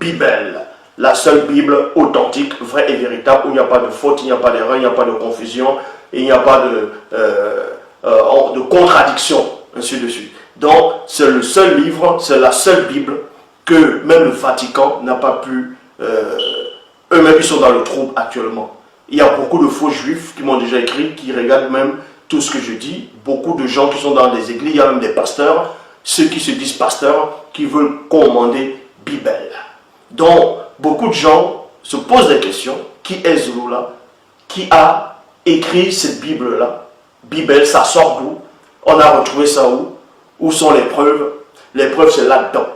Bible, la seule Bible authentique, vraie et véritable, où il n'y a pas de faute, il n'y a pas d'erreur, il n'y a pas de confusion, il n'y a pas de contradiction, ainsi de suite. Donc, c'est le seul livre, c'est la seule Bible que même le Vatican n'a pas pu... eux-mêmes, ils sont dans le trouble actuellement. Il y a beaucoup de faux juifs qui m'ont déjà écrit, qui regardent même tout ce que je dis. Beaucoup de gens qui sont dans des églises, il y a même des pasteurs, ceux qui se disent pasteurs, qui veulent commander Bible. Donc, beaucoup de gens se posent des questions. Qui est Zulula? Qui a écrit cette Bible-là? Bible, ça sort d'où? On a retrouvé ça où? Où sont les preuves? Les preuves, c'est là-dedans.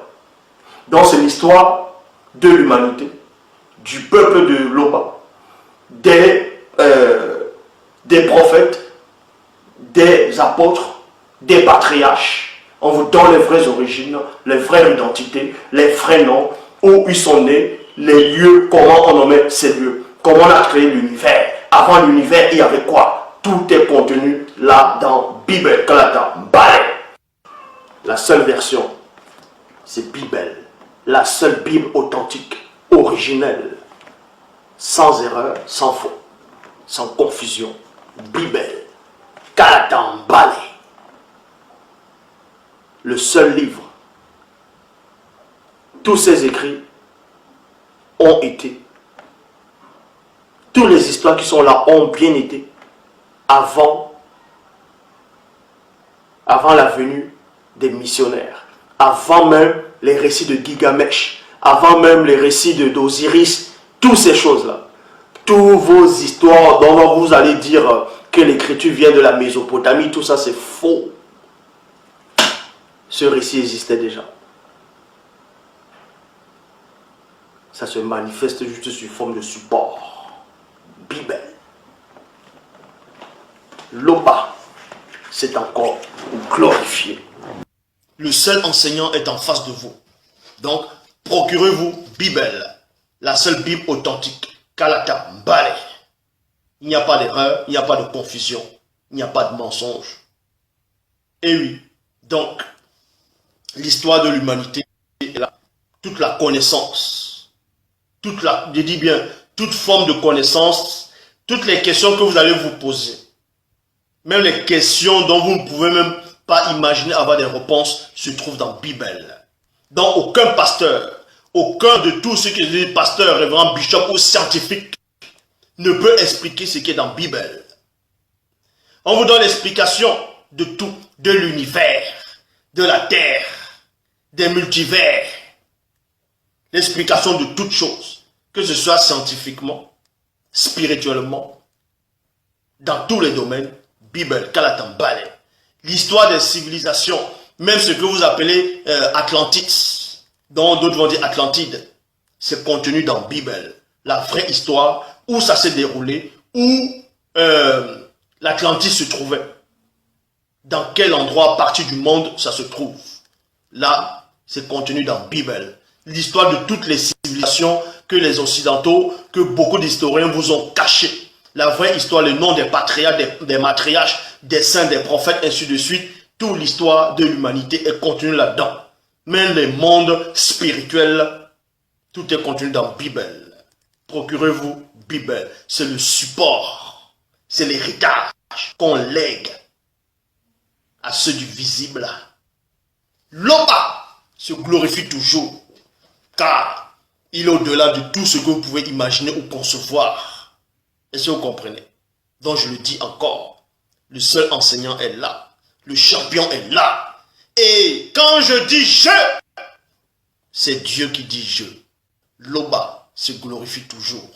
Donc, c'est l'histoire de l'humanité, du peuple de Loba, des prophètes, des apôtres, des patriarches. On vous donne les vraies origines, les vraies identités, les vrais noms, où ils sont nés, les lieux, comment on nommait ces lieux, comment on a créé l'univers. Avant l'univers, il y avait quoi? Tout est contenu là dans Bible, Kalata, Bale. La seule version, c'est Bible. La seule Bible authentique, originelle, sans erreur, sans faute, sans confusion. Bible, Kalata, Bale. Le seul livre. Tous ces écrits ont été. Toutes les histoires qui sont là ont bien été avant la venue des missionnaires, avant même les récits de Gilgamesh, avant même les récits d'Osiris, toutes ces choses-là. Toutes vos histoires dont vous allez dire que l'écriture vient de la Mésopotamie, tout ça c'est faux. Ce récit existait déjà. Ça se manifeste juste sous forme de support. Bible. Loba, c'est encore glorifié. Le seul enseignant est en face de vous. Donc, procurez-vous Bible, la seule Bible authentique. Kalata, Bale. Il n'y a pas d'erreur, il n'y a pas de confusion, il n'y a pas de mensonge. Et oui, donc, l'histoire de l'humanité est là. Toute la connaissance, je dis bien, toute forme de connaissance, toutes les questions que vous allez vous poser, même les questions dont vous ne pouvez même pas imaginer avoir des réponses, se trouvent dans la Bible. Donc aucun pasteur, aucun de tous ceux qui sont pasteurs, révérends, bishop ou scientifiques ne peut expliquer ce qui est dans la Bible. On vous donne l'explication de tout, de l'univers, de la terre, des multivers, l'explication de toutes choses, que ce soit scientifiquement, spirituellement, dans tous les domaines. Bible, Kalatan, Bale. L'histoire des civilisations, même ce que vous appelez Atlantis, dont d'autres vont dire Atlantide, c'est contenu dans la Bible. La vraie histoire, où ça s'est déroulé, où l'Atlantis se trouvait, dans quel endroit, partie du monde, ça se trouve. Là, c'est contenu dans la Bible. L'histoire de toutes les civilisations que les Occidentaux, que beaucoup d'historiens vous ont cachées. La vraie histoire, le nom des patriarches, des matriarches, des saints, des prophètes, ainsi de suite. Toute l'histoire de l'humanité est contenue là-dedans. Même les mondes spirituels, tout est contenu dans la Bible. Procurez-vous Bible. C'est le support. C'est l'héritage qu'on lègue à ceux du visible. Loba se glorifie toujours, car il est au-delà de tout ce que vous pouvez imaginer ou concevoir. Est-ce que vous comprenez? Donc je le dis encore, le seul enseignant est là, le champion est là. Et quand je dis je, c'est Dieu qui dit je. Loba se glorifie toujours.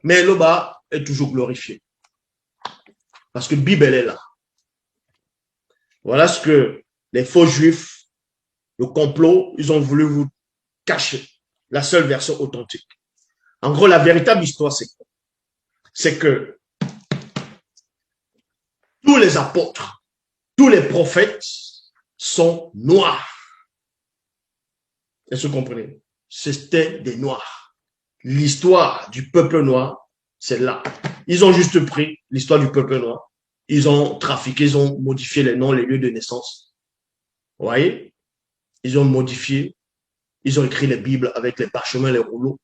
Mais Loba est toujours glorifié. Parce que la Bible est là. Voilà ce que les faux juifs, le complot, ils ont voulu vous cacher. la seule version authentique. En gros, la véritable histoire, c'est que tous les apôtres, tous les prophètes sont noirs. Est-ce que vous comprenez? C'était des noirs. L'histoire du peuple noir, c'est là. Ils ont juste pris l'histoire du peuple noir. Ils ont trafiqué, ils ont modifié les noms, les lieux de naissance. Vous voyez? Ils ont modifié. Ils ont écrit les Bibles avec les parchemins, les rouleaux.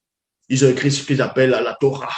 Ils ont écrit ce qu'ils appellent la Torah.